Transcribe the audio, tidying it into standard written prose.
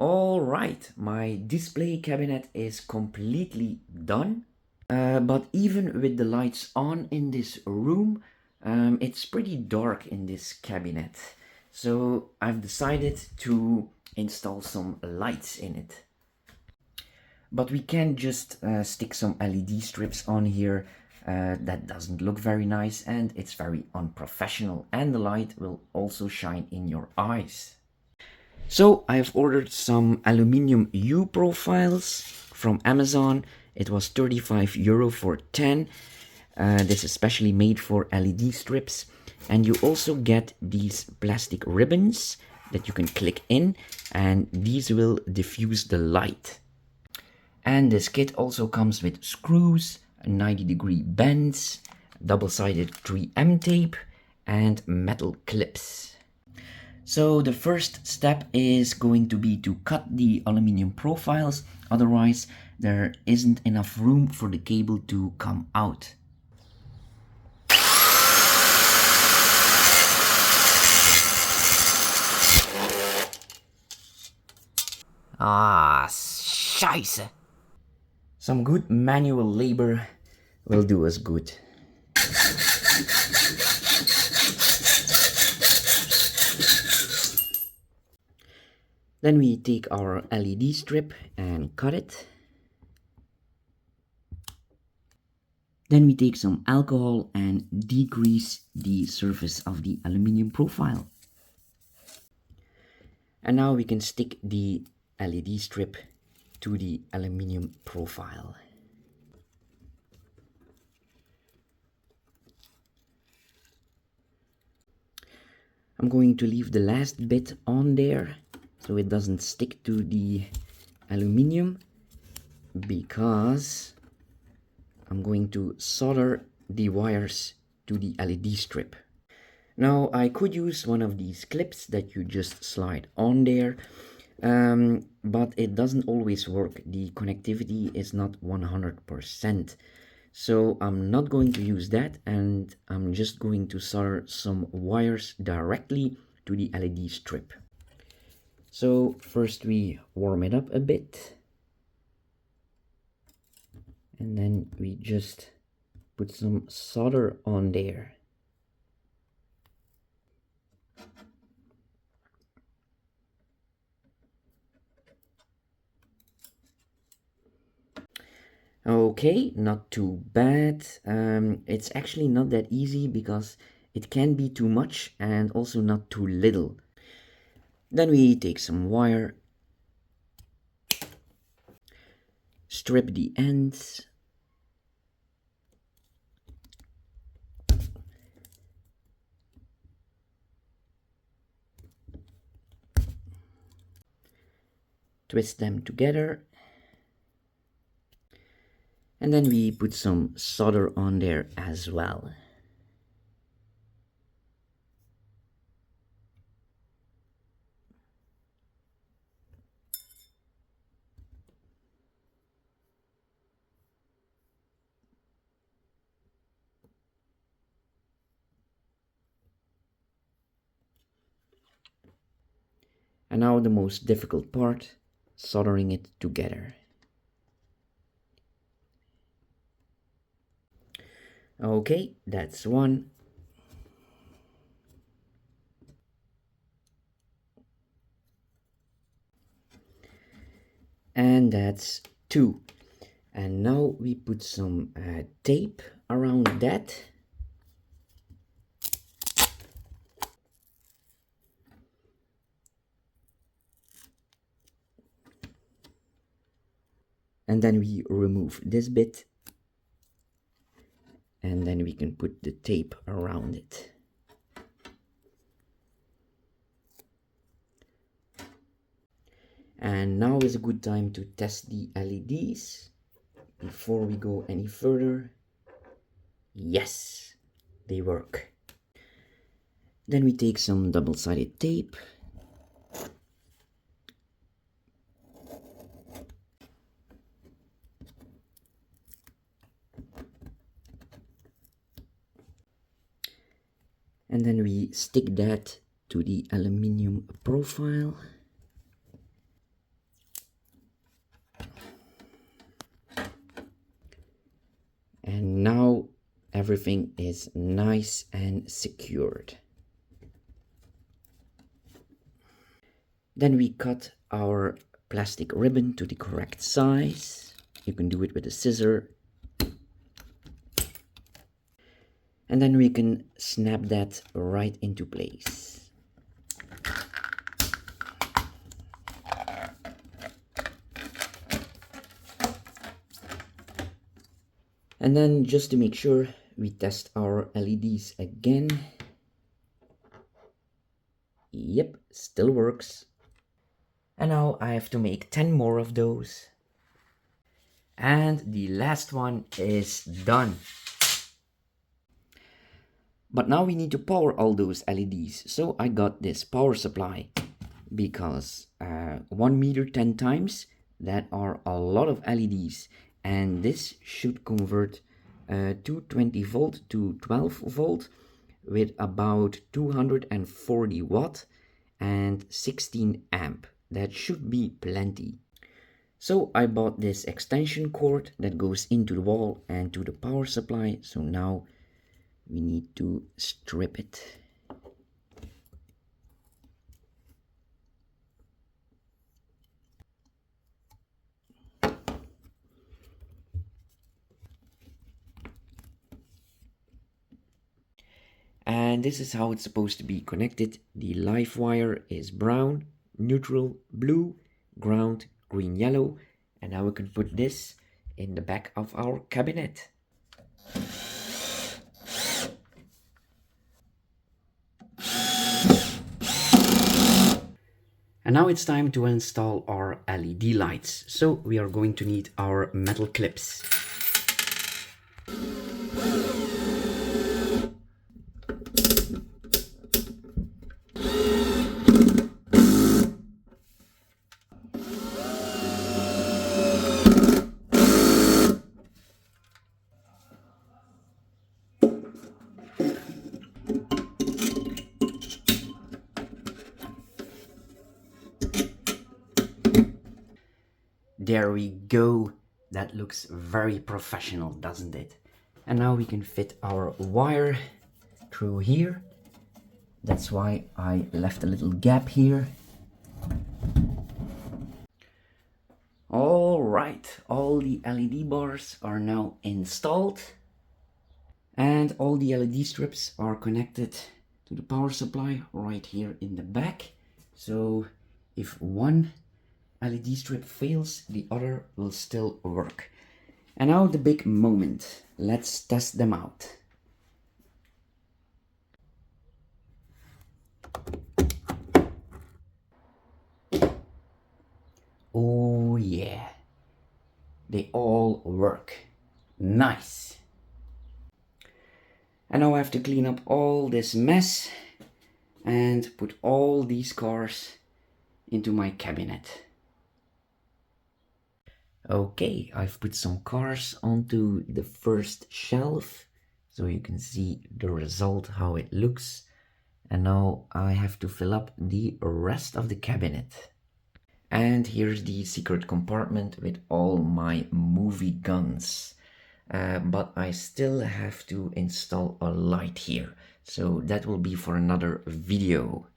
Alright, my display cabinet is completely done. But even with the lights on in this room, it's pretty dark in this cabinet. So I've decided to install some lights in it. But we can't just stick some LED strips on here. That doesn't look very nice and it's very unprofessional, and the light will also shine in your eyes. So I have ordered some aluminium U profiles from Amazon. It was €35 for 10. This is specially made for LED strips. And you also get these plastic ribbons that you can click in, and these will diffuse the light. And this kit also comes with screws, 90-degree bends, double-sided 3M tape, and metal clips. So the first step is going to be to cut the aluminium profiles, otherwise there isn't enough room for the cable to come out. Ah, scheiße. Some good manual labor will do us good. Then we take our LED strip and cut it. Then we take some alcohol and degrease the surface of the aluminium profile. And now we can stick the LED strip to the aluminium profile. I'm going to leave the last bit on there so it doesn't stick to the aluminium, because I'm going to solder the wires to the LED strip. Now I could use one of these clips that you just slide on there, but it doesn't always work. The connectivity is not 100%. So I'm not going to use that, and I'm just going to solder some wires directly to the LED strip. So first we warm it up a bit, and then we just put some solder on there. Okay, not too bad. It's actually not that easy because it can be too much and also not too little. Then we take some wire, strip the ends, twist them together, and then we put some solder on there as well. And now the most difficult part, soldering it together. Okay, that's one. And that's two. And now we put some tape around that. And then we remove this bit, and then we can put the tape around it. And now is a good time to test the LEDs before we go any further. Yes, they work. Then we take some double-sided tape. And then we stick that to the aluminium profile. everything is nice and secured. Then we cut our plastic ribbon to the correct size. You can do it with a scissor. And then we can snap that right into place. And then just to make sure, we test our LEDs again. Yep, still works. And now I have to make 10 more of those. And the last one is done. But now we need to power all those LEDs. So I got this power supply because 1 meter 10 times, that are a lot of LEDs. And this should convert 220 volt to 12 volt with about 240 watt and 16 amp. That should be plenty. So I bought this extension cord that goes into the wall and to the power supply. So now we need to strip it. And this is how it's supposed to be connected. The live wire is brown, neutral, blue, ground, green, yellow. And now we can put this in the back of our cabinet. And now it's time to install our LED lights. So we are going to need our metal clips. There we go. That looks very professional, doesn't it? And now we can fit our wire through here. That's why I left a little gap here. All right, all the LED bars are now installed. And all the LED strips are connected to the power supply right here in the back. So if one LED strip fails, the other will still work. And now the big moment. Let's test them out. Oh yeah, they all work. Nice. And now I have to clean up all this mess and put all these cars into my cabinet. Okay, I've put some cars onto the first shelf so you can see the result, how it looks. And now I have to fill up the rest of the cabinet. And here's the secret compartment with all my movie guns. But I still have to install a light here. So that will be for another video.